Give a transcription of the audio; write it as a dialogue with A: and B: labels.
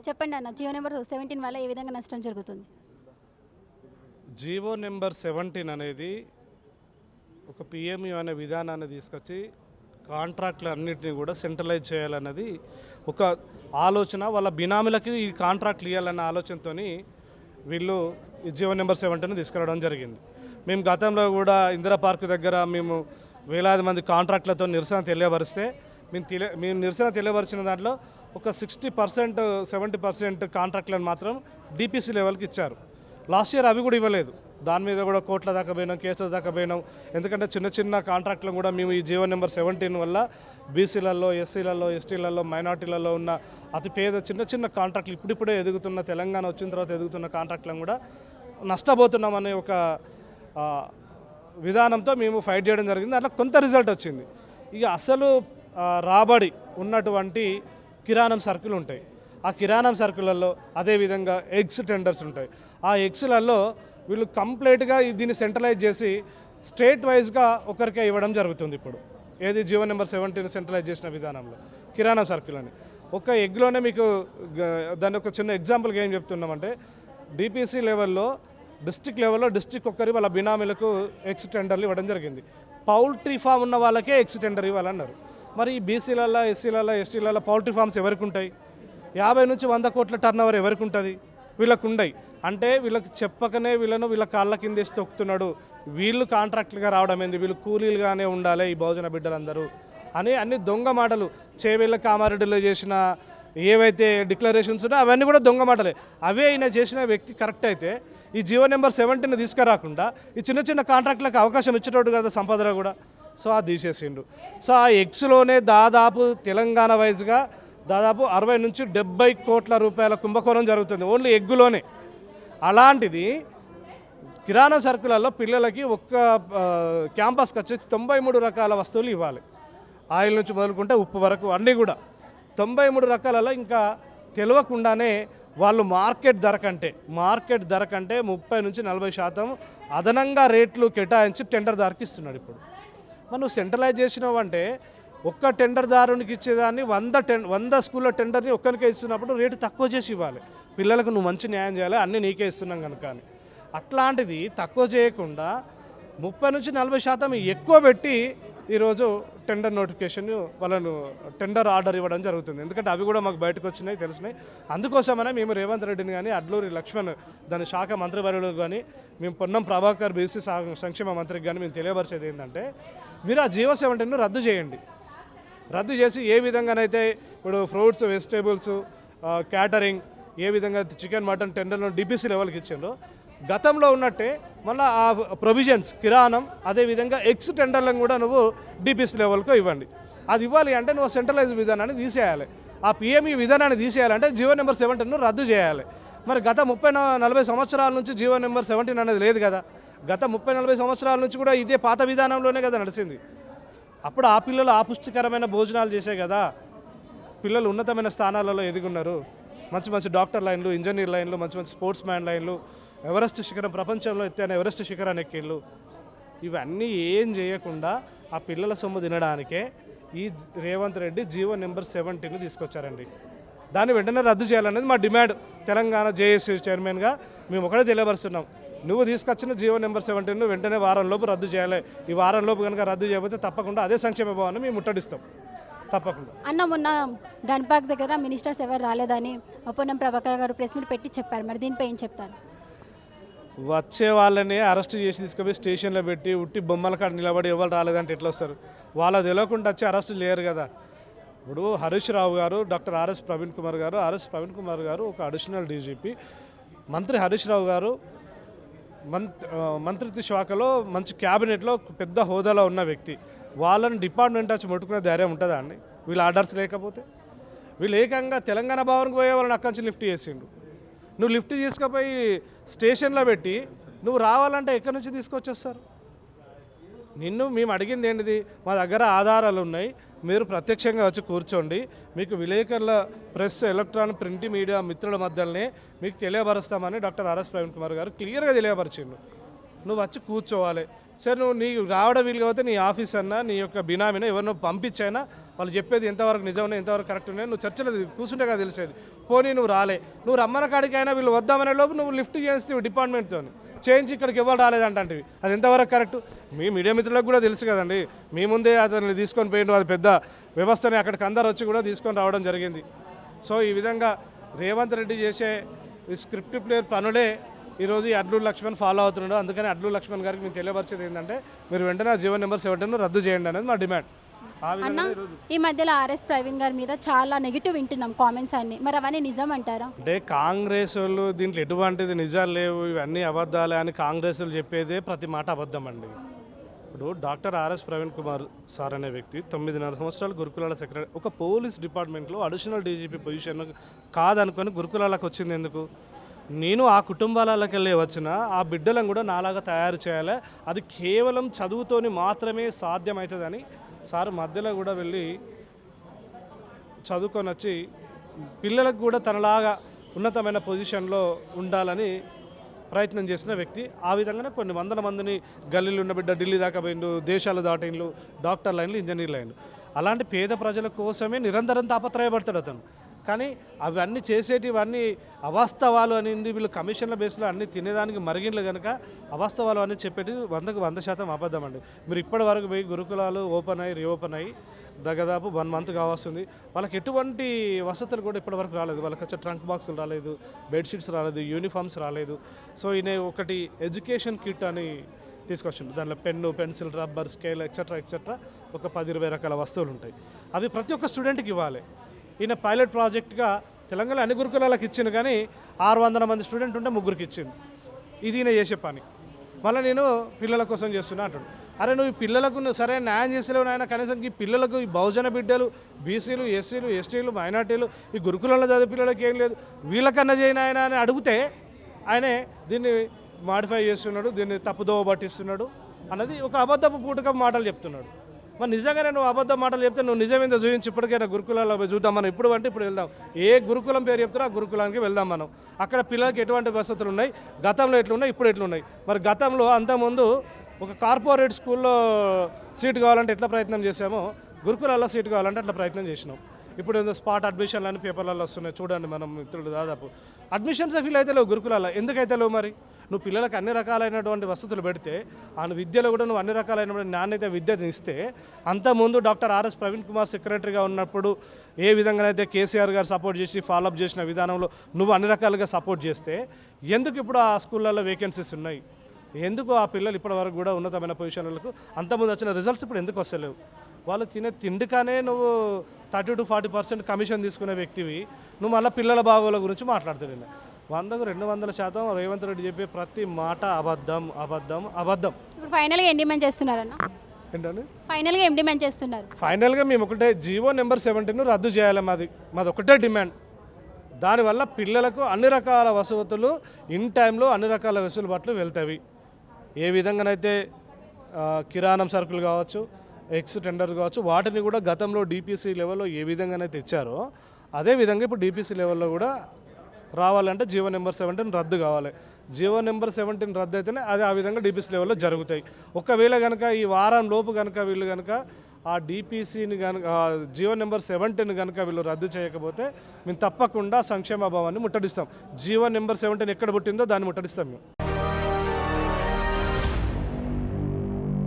A: చెప్పండి అన్న, జియో నెంబర్ 17 వల్ల ఏ విధంగా నష్టం జరుగుతుంది?
B: జియో నెంబర్ 17 అనేది ఒక పిఎంయు అనే విధానాన్ని తీసుకొచ్చి కాంట్రాక్ట్లు అన్నింటినీ కూడా సెంట్రలైజ్ చేయాలన్నది ఒక ఆలోచన. వాళ్ళ బినామీలకి ఈ కాంట్రాక్ట్లు ఇవ్వాలన్న ఆలోచనతో వీళ్ళు ఈ జియో నెంబర్ 17 తీసుకురావడం జరిగింది. మేము గతంలో కూడా ఇందిరా పార్క్ దగ్గర మేము వేలాది మంది కాంట్రాక్ట్లతో నిరసన తెలియపరిస్తే మేము నిరసన తెలియపరిచిన దాంట్లో ఒక 60% 70% కాంట్రాక్ట్లను మాత్రం డిపిసి లెవెల్కి ఇచ్చారు. లాస్ట్ ఇయర్ అవి కూడా ఇవ్వలేదు. దాని మీద కూడా కోట్ల దాకా పోయినాం, కేసుల దాకా పోయినాం. ఎందుకంటే చిన్న చిన్న కాంట్రాక్ట్లను కూడా మేము ఈ జియో నెంబర్ 17 వల్ల బీసీలలో, ఎస్సీలలో, ఎస్టీలలో, మైనార్టీలలో ఉన్న అతి పేద చిన్న చిన్న కాంట్రాక్ట్లు ఇప్పుడిప్పుడే ఎదుగుతున్న తెలంగాణ వచ్చిన తర్వాత ఎదుగుతున్న కాంట్రాక్ట్లను కూడా నష్టపోతున్నామనే ఒక విధానంతో మేము ఫైట్ చేయడం జరిగింది. అట్లా కొంత రిజల్ట్ వచ్చింది. ఇక అసలు రాబడి ఉన్నటువంటి కిరాణం సరుకులు ఉంటాయి. ఆ కిరాణం సరుకులలో అదేవిధంగా ఎగ్స్ టెండర్స్ ఉంటాయి. ఆ ఎగ్స్లలో వీళ్ళు కంప్లీట్గా దీన్ని సెంట్రలైజ్ చేసి స్టేట్ వైజ్గా ఒకరికే ఇవ్వడం జరుగుతుంది. ఇప్పుడు ఏది జియో నెంబర్ 17 సెంట్రలైజ్ చేసిన విధానంలో కిరాణం సరుకులని ఒక ఎగ్లోనే మీకు దాని ఒక చిన్న ఎగ్జాంపుల్గా ఏం చెప్తున్నామంటే డిపిసి లెవెల్లో డిస్ట్రిక్ట్ లెవెల్లో డిస్ట్రిక్ట్ ఒక్కరి వాళ్ళ బినామీలకు ఎగ్స్ టెండర్లు ఇవ్వడం జరిగింది. పౌల్ట్రీ ఫామ్ ఉన్న వాళ్ళకే ఎగ్స్ టెండర్ ఇవ్వాలన్నారు. మరి ఈ బీసీలలో, ఎస్సీలలో, ఎస్టీలలో పౌల్ట్రీ ఫామ్స్ ఎవరికి ఉంటాయి? 50 నుంచి 100 కోట్ల టర్న్ ఓవర్ ఎవరికి ఉంటుంది? వీళ్ళకు ఉండయి. అంటే వీళ్ళకి చెప్పకనే వీళ్ళ కాళ్ళ కిందేసి తొక్కుతున్నాడు. వీళ్ళు కాంట్రాక్టులుగా రావడం ఏంది, వీళ్ళు కూలీలుగానే ఉండాలి ఈ భోజన బిడ్డలందరూ అని అన్ని దొంగ మాటలు. చేవేళ్ళ కామారెడ్డిలో చేసిన ఏవైతే డిక్లరేషన్స్ ఉన్నాయో అవన్నీ కూడా దొంగ మాటలే. అవే ఈయన చేసిన వ్యక్తి కరెక్ట్ అయితే ఈ జియో నెంబర్ 17 తీసుకురాకుండా ఈ చిన్న చిన్న కాంట్రాక్టులకు అవకాశం ఇచ్చేటోడు కదా సంపదలో కూడా. సో అది తీసేసిండు. సో ఆ ఎగ్స్లోనే దాదాపు తెలంగాణ వైజ్గా దాదాపు 60 నుంచి 70 కోట్ల రూపాయల కుంభకోణం జరుగుతుంది ఓన్లీ ఎగ్గులోనే. అలాంటిది కిరాణా సరుకులలో పిల్లలకి ఒక్క క్యాంపస్కి వచ్చేసి 93 రకాల వస్తువులు ఇవ్వాలి. ఆయిల్ నుంచి మొదలుకుంటే ఉప్పు వరకు అన్నీ కూడా 93 రకాలలో ఇంకా తెలియకుండానే వాళ్ళు మార్కెట్ ధర కంటే 30 నుంచి 40% అదనంగా రేట్లు కేటాయించి టెండర్ దారికి ఇస్తున్నాడు. ఇప్పుడు మనం సెంట్రలైజ్ చేసినావు అంటే ఒక్క టెండర్ దారునికి ఇచ్చేదాన్ని 100 స్కూల్లో టెండర్ని ఒక్కరికే ఇస్తున్నప్పుడు రేటు తక్కువ చేసి ఇవ్వాలి. పిల్లలకు నువ్వు మంచి న్యాయం చేయాలి, అన్నీ నీకే ఇస్తున్నాం కనుక అని. అట్లాంటిది తక్కువ చేయకుండా 30 నుంచి 40% ఎక్కువ పెట్టి ఈరోజు టెండర్ నోటిఫికేషన్ వాళ్ళను టెండర్ ఆర్డర్ ఇవ్వడం జరుగుతుంది. ఎందుకంటే అవి కూడా మాకు బయటకు వచ్చినాయి, తెలిసినాయి. అందుకోసమనే మేము రేవంత్ రెడ్డిని కానీ, అడ్లూరి లక్ష్మణ్ దాని శాఖ మంత్రివర్యులకు కానీ, మేము పొన్నం ప్రభాకర్ బీసీ సంక్షేమ మంత్రికి కానీ మేము తెలియపరిచేది ఏంటంటే మీరు ఆ జియో 17 రద్దు చేయండి. రద్దు చేసి ఏ విధంగానైతే ఇప్పుడు ఫ్రూట్స్, వెజిటేబుల్స్, క్యాటరింగ్ ఏ విధంగా చికెన్, మటన్ టెండర్లను డిపిసి లెవెల్కి ఇచ్చిండ్రో గతంలో ఉన్నట్టే మళ్ళీ ఆ ప్రొవిజన్స్ కిరాణం అదేవిధంగా ఎగ్స్ టెండర్లను కూడా నువ్వు డిపిసి లెవెల్కు ఇవ్వండి. అది ఇవ్వాలి అంటే నువ్వు సెంట్రలైజ్ విధానాన్ని తీసేయాలి. ఆ పిఎంఈ విధానాన్ని తీసేయాలంటే జియో నెంబర్ 17 రద్దు చేయాలి. మరి గత 30-40 సంవత్సరాల నుంచి జియో నెంబర్ 17 అనేది లేదు కదా. గత 30-40 సంవత్సరాల నుంచి కూడా ఇదే పాత విధానంలోనే కదా నడిచింది. అప్పుడు ఆ పిల్లలు పుష్టికరమైన భోజనాలు చేసే కదా పిల్లలు ఉన్నతమైన స్థానాలలో ఎదుగున్నారు. మంచి మంచి డాక్టర్ లైన్లు, ఇంజనీర్ లైన్లు, మంచి మంచి స్పోర్ట్స్ మ్యాన్ లైన్లు, ఎవరెస్ట్ శిఖరం ప్రపంచంలో ఎత్తైన ఎవరెస్ట్ శిఖరాన్ని ఎక్కిళ్ళు. ఇవన్నీ ఏం చేయకుండా ఆ పిల్లల సొమ్ము తినడానికే ఈ రేవంత్ రెడ్డి జియో నెంబర్ 17 తీసుకొచ్చారండి. దాన్ని వెంటనే రద్దు చేయాలనేది మా డిమాండ్. తెలంగాణ జేఏసీ చైర్మన్గా మేము ఒకటే తెలియపరుస్తున్నాం. నువ్వు తీసుకొచ్చిన జియో నెంబర్ 17 వెంటనే వారంలోపు రద్దు చేయాలి. ఈ వారంలోపు కనుక రద్దు చేయకపోతే తప్పకుండా అదే సంక్షేమ భవనాన్ని మేము ముట్టడిస్తాం తప్పకుండా.
A: అన్న మొన్న గన్పాక్ దగ్గర మినిస్టర్స్ ఎవరు రాలేదని పొన్నం ప్రభాకర్ గారు ప్రెస్ మీట్ పెట్టి చెప్పారు. మరి దీనిపై ఏం చెప్తారు?
B: వచ్చే వాళ్ళని అరెస్ట్ చేసి తీసుకుపోయి స్టేషన్లో పెట్టి ఉట్టి బొమ్మల కాడ నిలబడి ఎవరు రాలేదంటే ఎట్లా వస్తారు? వాళ్ళు తెలియకుండా వచ్చి అరెస్ట్ లేరు కదా. ఇప్పుడు హరీష్ రావు గారు, డాక్టర్ ఆర్ఎస్ ప్రవీణ్ కుమార్ గారు ఒక అడిషనల్ డీజీపీ, మంత్రి హరీష్ రావు గారు మంత్రిత్వ శాఖలో మంచి క్యాబినెట్లో పెద్ద హోదాలో ఉన్న వ్యక్తి. వాళ్ళని డిపార్ట్మెంట్ వచ్చి ముట్టుకునే ధైర్యం ఉంటుందా అండి? వీళ్ళు ఆర్డర్స్ లేకపోతే వీళ్ళు ఏకంగా తెలంగాణ భవన్కి పోయే వాళ్ళని అక్కడి నుంచి లిఫ్ట్ చేసిండు. నువ్వు లిఫ్ట్ తీసుకుపోయి స్టేషన్లో పెట్టి నువ్వు రావాలంటే ఎక్కడి నుంచి తీసుకొచ్చేస్తారు? మేము అడిగింది ఏంటిది? మా దగ్గర ఆధారాలు ఉన్నాయి, మీరు ప్రత్యక్షంగా వచ్చి కూర్చోండి, మీకు విలేకరుల ప్రెస్, ఎలక్ట్రానిక్, ప్రింట్ మీడియా మిత్రుల మధ్యలోనే మీకు తెలియపరుస్తామని డాక్టర్ ఆర్ఎస్ ప్రవీణ్ కుమార్ గారు క్లియర్గా తెలియపరిచిండు. నువ్వు వచ్చి కూర్చోవాలి. సరే నువ్వు రావడం వీలు కాకపోతే నీ ఆఫీస్ అన్నా నీ యొక్క బినామీనా ఎవరినో పంపించైనా వాళ్ళు చెప్పేది ఎంతవరకు నిజమే ఎంతవరకు కరెక్ట్ ఉన్నాయి నువ్వు చర్చలు కూర్చుంటే కదా తెలిసేది. పోనీ నువ్వు రాలే, నువ్వు రమ్మన్న కాడికైనా వీళ్ళు వద్దామనే లోపు నువ్వు లిఫ్ట్ చేస్తావు డిపార్ట్మెంట్తో చేంజ్ ఇక్కడికి ఎవరు రాలేదంటే అది ఎంతవరకు కరెక్ట్? మీ మీడియా మిత్రులకు కూడా తెలుసు కదండి. మీ ముందే అతన్ని తీసుకొని పోయిండు, అది పెద్ద వ్యవస్థని అక్కడికి అందరు వచ్చి కూడా తీసుకొని రావడం జరిగింది. సో ఈ విధంగా రేవంత్ రెడ్డి చేసే ఈ స్క్రిప్ట్ ప్లేయర్ పనులే ఈరోజు ఈ అడ్లూరు లక్ష్మణ్ ఫాలో అవుతున్నాడు. అందుకని అడ్లూరు లక్ష్మణ్ గారికి మేము తెలియపరిచేది ఏంటంటే మీరు వెంటనే జీవో నెంబర్ 17 రద్దు చేయండి అనేది మా డిమాండ్.
A: అన్న ఈ మధ్యలో ఆర్ఎస్ ప్రవీణ్ గారి మీద చాలా నెగిటివ్ వింటున్నాం కామెంట్స్ అన్ని, మరి అవన్నీ నిజం అంటారా?
B: అంటే కాంగ్రెస్ వాళ్ళు దీంట్లో ఎటువంటిది నిజాలు లేవు, ఇవన్నీ అబద్ధాలే అని కాంగ్రెస్ వాళ్ళు చెప్పేదే ప్రతి మాట అబద్ధం అండి. ఇప్పుడు doctor RS Praveen Kumar sir అనే వ్యక్తి 9.5 సంవత్సరాలు గురుకులాల సెక్రటరీ, ఒక పోలీస్ డిపార్ట్మెంట్లో అడిషనల్ డీజీపీ పొజిషన్ కాదనుకొని గురుకులాలకు వచ్చింది ఎందుకు? నేను ఆ కుటుంబాలకి వెళ్ళి వచ్చిన ఆ బిడ్డలను కూడా నాలాగా తయారు చేయాలి, అది కేవలం చదువుతోని మాత్రమే సాధ్యమవుతుందని సార్ మధ్యలో కూడా వెళ్ళి చదువుకొని వచ్చి పిల్లలకు కూడా తనలాగా ఉన్నతమైన పొజిషన్లో ఉండాలని ప్రయత్నం చేసిన వ్యక్తి. ఆ విధంగానే కొన్ని వందల మందిని గల్లీలు ఉన్న బిడ్డ ఢిల్లీ దాకా పోయిండు, దేశాలు దాటిండ్లు, డాక్టర్ లైన్లు, ఇంజనీర్ లైన్లు. అలాంటి పేద ప్రజల కోసమే నిరంతరం తాపత్రయపడతాడు అతను. కానీ అవన్నీ చేసేటివన్నీ అవాస్తవాలు అనేది వీళ్ళు కమిషన్ల బేస్లో అన్నీ తినేదానికి మరిగిన్లు కనుక అవాస్తవాలు అని చెప్పేది 100% అబద్ధం అండి. మీరు ఇప్పటి వరకు పోయి గురుకులాలు ఓపెన్ అయ్యి రీఓపెన్ అయ్యి దాదాపు 1 మంత్ కావస్తుంది. వాళ్ళకి ఎటువంటి వసతులు కూడా ఇప్పటివరకు రాలేదు. వాళ్ళకి వచ్చే ట్రంక్ బాక్సులు రాలేదు, బెడ్షీట్స్ రాలేదు, యూనిఫామ్స్ రాలేదు. సో ఈయన ఒకటి ఎడ్యుకేషన్ కిట్ అని తీసుకొచ్చిండు. దాంట్లో pen, pencil, rubber, scale etcetera ఒక 10-20 రకాల వస్తువులు ఉంటాయి. అవి ప్రతి ఒక్క స్టూడెంట్కి ఇవ్వాలి. ఈయన పైలట్ ప్రాజెక్ట్గా తెలంగాణ అన్ని గురుకులాలకు ఇచ్చింది, కానీ 600 మంది స్టూడెంట్ ఉంటే 3కి ఇచ్చింది. ఇది ఈయన చేసే పని. మళ్ళీ నేను పిల్లల కోసం చేస్తున్నా అంటాడు. అరే నువ్వు ఈ పిల్లలకు నువ్వు సరైన న్యాయం చేసేలేవు నాయన. కనీసం ఈ పిల్లలకు ఈ బహుజన బిడ్డలు, బీసీలు, ఎస్సీలు, ఎస్టీలు, మైనార్టీలు, ఈ గురుకులంలో చదివే పిల్లలకి ఏం లేదు, వీళ్ళకన్నా చేయను ఆయన అని అడిగితే ఆయనే దీన్ని మాడిఫై చేస్తున్నాడు, దీన్ని తప్పుదోవ పట్టిస్తున్నాడు అన్నది ఒక అబద్ధపు పూటకపు మాటలు చెప్తున్నాడు. మరి నిజంగానే నువ్వు అబద్ధ మాటలు చెప్తే నువ్వు నిజమేందో చూపించి ఇప్పటికైనా గురుకులాల్లో చూద్దాం మనం. ఇప్పుడు అంటే ఇప్పుడు వెళ్దాం, ఏ గురుకులం పేరు చెప్తారో ఆ గురుకులానికి వెళ్దాం మనం. అక్కడ పిల్లలకి ఎటువంటి వసతులు ఉన్నాయి, గతంలో ఎట్లున్నాయి, ఇప్పుడు ఎట్లున్నాయి. మరి గతంలో అంతకుముందు ఒక కార్పొరేట్ స్కూల్లో సీట్ కావాలంటే ఎట్లా ప్రయత్నం చేసామో గురుకులాల్లో సీట్ కావాలంటే అట్లా ప్రయత్నం చేసినాం. ఇప్పుడు ఏదో స్పాట్ అడ్మిషన్లు అని పేపర్లలో వస్తున్నాయి చూడండి. మనం మిత్రులు దాదాపు అడ్మిషన్సే ఫీల్ అయితే లేవు గురుకులాల్లో. ఎందుకైతే లేవు? మరి నువ్వు పిల్లలకు అన్ని రకాలైనటువంటి వసతులు పెడితే ఆ విద్యలో కూడా నువ్వు అన్ని రకాలైనటువంటి నాణ్యత విద్యను ఇస్తే, అంతకుముందు డాక్టర్ ఆర్ఎస్ ప్రవీణ్ కుమార్ సెక్రటరీగా ఉన్నప్పుడు ఏ విధంగానైతే కేసీఆర్ గారు సపోర్ట్ చేసి ఫాలోఅప్ చేసిన విధానంలో నువ్వు అన్ని రకాలుగా సపోర్ట్ చేస్తే ఎందుకు ఇప్పుడు ఆ స్కూళ్ళల్లో వేకెన్సీస్ ఉన్నాయి? ఎందుకు ఆ పిల్లలు ఇప్పటి వరకు కూడా ఉన్నతమైన పొజిషన్లకు అంతకుముందు వచ్చిన రిజల్ట్స్ ఇప్పుడు ఎందుకు వస్తలేవు? వాళ్ళు తినే తిండికానే నువ్వు 30 to 40% కమిషన్ తీసుకునే వ్యక్తివి, నువ్వు మళ్ళీ పిల్లల బాగోల గురించి మాట్లాడుతున్నావు. 100కు 200% రేవంత్ రెడ్డి చెప్పే ప్రతి మాట అబద్ధం అబద్ధం అబద్ధం.
A: ఇప్పుడు ఫైనల్గా ఏం డిమాండ్ చేస్తున్నారన్న?
B: ఏంటండి
A: ఫైనల్గా ఏం డిమాండ్ చేస్తున్నారు?
B: ఫైనల్గా మేము ఒకటే, జీవో నెంబర్ 17 రద్దు చేయాలి. మాది ఒకటే డిమాండ్. దానివల్ల పిల్లలకు అన్ని రకాల వసతులు ఇన్ టైంలో అన్ని రకాల వెసులుబాట్లు వెళ్తాయి. ఏ విధంగానైతే కిరాణం సరుకులు కావచ్చు, ఎక్స్ టెండర్స్ కావచ్చు, వాటిని కూడా గతంలో డిపిసి లెవెల్లో ఏ విధంగానైతే ఇచ్చారో అదే విధంగా ఇప్పుడు డిపిసి లెవెల్లో కూడా రావాలంటే జీవో నెంబర్ 17 రద్దు కావాలి. జీవో నెంబర్ 17 రద్దు అయితేనే అది ఆ విధంగా డిపిసి లెవెల్లో జరుగుతాయి. ఒకవేళ కనుక ఈ వారం లోపు కనుక వీళ్ళు కనుక ఆ డిపిసిని కనుక జీవో నెంబర్ 17 కనుక వీళ్ళు రద్దు చేయకపోతే మేము తప్పకుండా సంక్షేమ భావాన్ని ముట్టడిస్తాం. జీవో నెంబర్ 17 ఎక్కడ పుట్టిందో దాన్ని ముట్టడిస్తాం మేము.